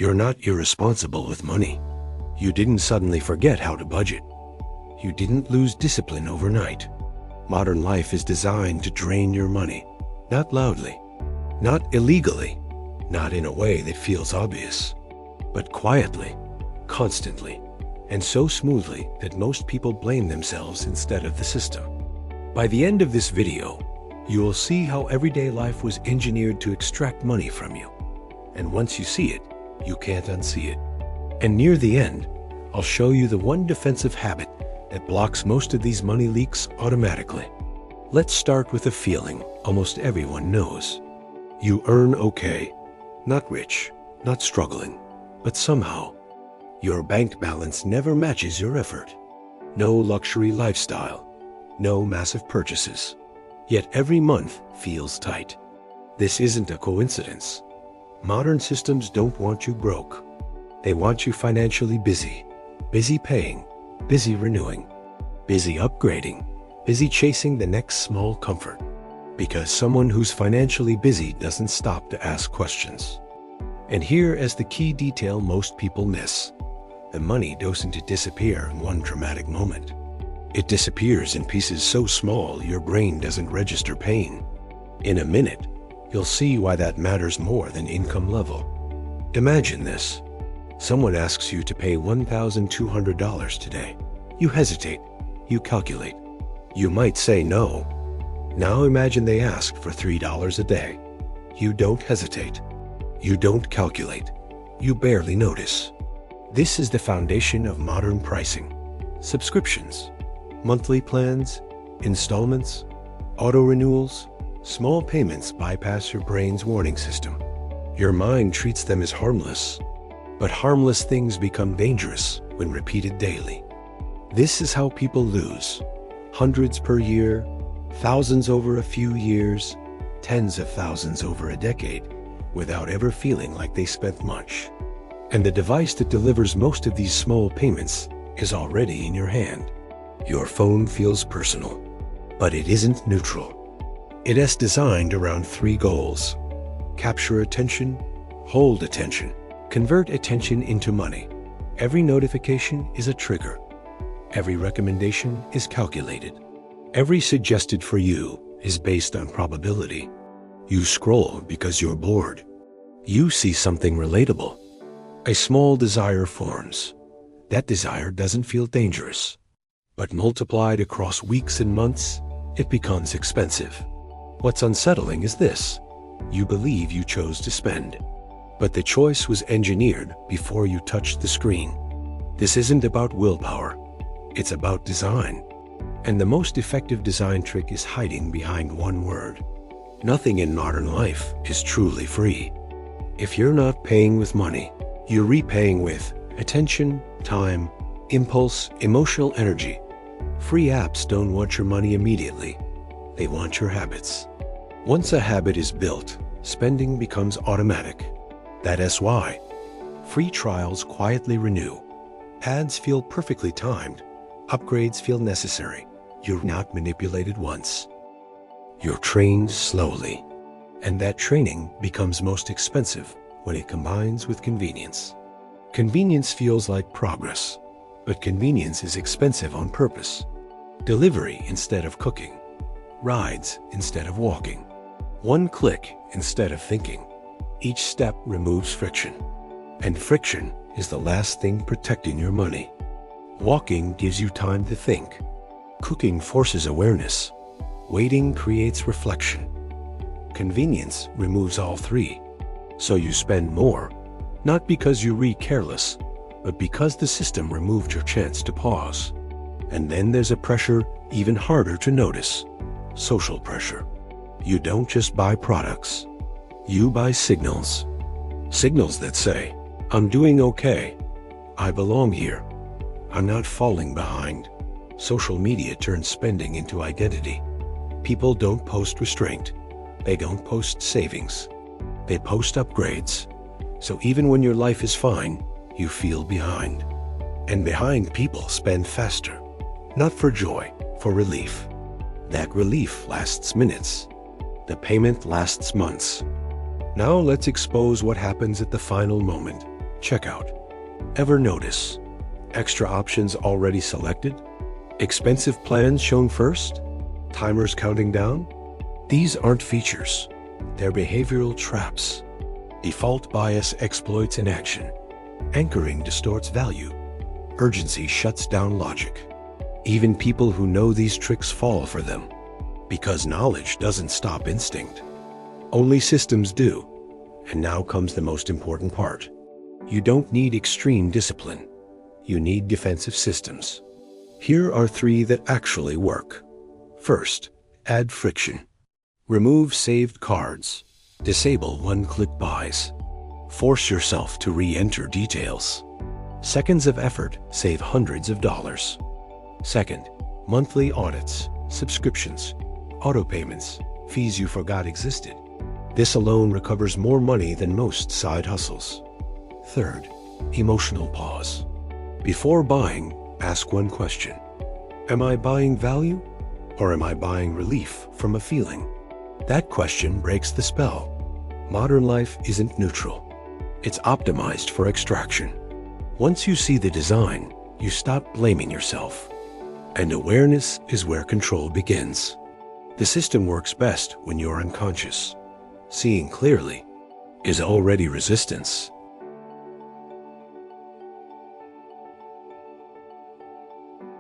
You're not irresponsible with money. You didn't suddenly forget how to budget. You didn't lose discipline overnight. Modern life is designed to drain your money, not loudly, not illegally, not in a way that feels obvious, but quietly, constantly, and so smoothly that most people blame themselves instead of the system. By the end of this video, you will see how everyday life was engineered to extract money from you. And once you see it, you can't unsee it. And near the end, I'll show you the one defensive habit that blocks most of these money leaks automatically. Let's start with a feeling almost everyone knows. You earn okay, not rich, not struggling, but somehow, your bank balance never matches your effort. No luxury lifestyle, no massive purchases. Yet every month feels tight. This isn't a coincidence. Modern systems don't want you broke. They want you financially busy. Busy paying, busy renewing, busy upgrading, busy chasing the next small comfort. Because someone who's financially busy doesn't stop to ask questions. And here is the key detail most people miss. The money doesn't disappear in one dramatic moment. It disappears in pieces so small your brain doesn't register pain. In a minute, you'll see why that matters more than income level. Imagine this. Someone asks you to pay $1,200 today. You hesitate. You calculate. You might say no. Now imagine they ask for $3 a day. You don't hesitate. You don't calculate. You barely notice. This is the foundation of modern pricing. Subscriptions, monthly plans, installments, auto renewals, small payments bypass your brain's warning system. Your mind treats them as harmless, but harmless things become dangerous when repeated daily. This is how people lose. Hundreds per year, thousands over a few years, tens of thousands over a decade, without ever feeling like they spent much. And the device that delivers most of these small payments is already in your hand. Your phone feels personal, but it isn't neutral. It is designed around three goals: capture attention, hold attention, convert attention into money. Every notification is a trigger. Every recommendation is calculated. Every suggested for you is based on probability. You scroll because you're bored. You see something relatable. A small desire forms. That desire doesn't feel dangerous. But multiplied across weeks and months, it becomes expensive. What's unsettling is this. You believe you chose to spend. But the choice was engineered before you touched the screen. This isn't about willpower. It's about design. And the most effective design trick is hiding behind one word. Nothing in modern life is truly free. If you're not paying with money, you're repaying with attention, time, impulse, emotional energy. Free apps don't want your money immediately. They want your habits. Once a habit is built, spending becomes automatic. That is why free trials quietly renew. Ads feel perfectly timed. Upgrades feel necessary. You're not manipulated once. You're trained slowly. And that training becomes most expensive when it combines with convenience. Convenience feels like progress, but convenience is expensive on purpose. Delivery instead of cooking. Rides instead of walking. One click instead of thinking. Each step removes friction. And friction is the last thing protecting your money. Walking gives you time to think. Cooking forces awareness. Waiting creates reflection. Convenience removes all three. So you spend more, not because you were careless, but because the system removed your chance to pause. And then there's a pressure even harder to notice. Social pressure. You don't just buy products. You buy signals. Signals that say, I'm doing okay. I belong here. I'm not falling behind. Social media turns spending into identity. People don't post restraint. They don't post savings. They post upgrades. So even when your life is fine, you feel behind. And behind people spend faster. Not for joy, for relief. That relief lasts minutes. The payment lasts months. Now let's expose what happens at the final moment. Checkout. Ever notice extra options already selected? Expensive plans shown first? Timers counting down? These aren't features. They're behavioral traps. Default bias exploits inaction. Anchoring distorts value. Urgency shuts down logic. Even people who know these tricks fall for them, because knowledge doesn't stop instinct. Only systems do. And now comes the most important part. You don't need extreme discipline. You need defensive systems. Here are 3 that actually work. First, add friction. Remove saved cards. Disable one-click buys. Force yourself to re-enter details. Seconds of effort save hundreds of dollars. Second, monthly audits, subscriptions, auto payments, fees you forgot existed. This alone recovers more money than most side hustles. Third, emotional pause. Before buying, ask one question. Am I buying value, or am I buying relief from a feeling? That question breaks the spell. Modern life isn't neutral. It's optimized for extraction. Once you see the design, you stop blaming yourself. And awareness is where control begins. The system works best when you're unconscious. Seeing clearly is already resistance.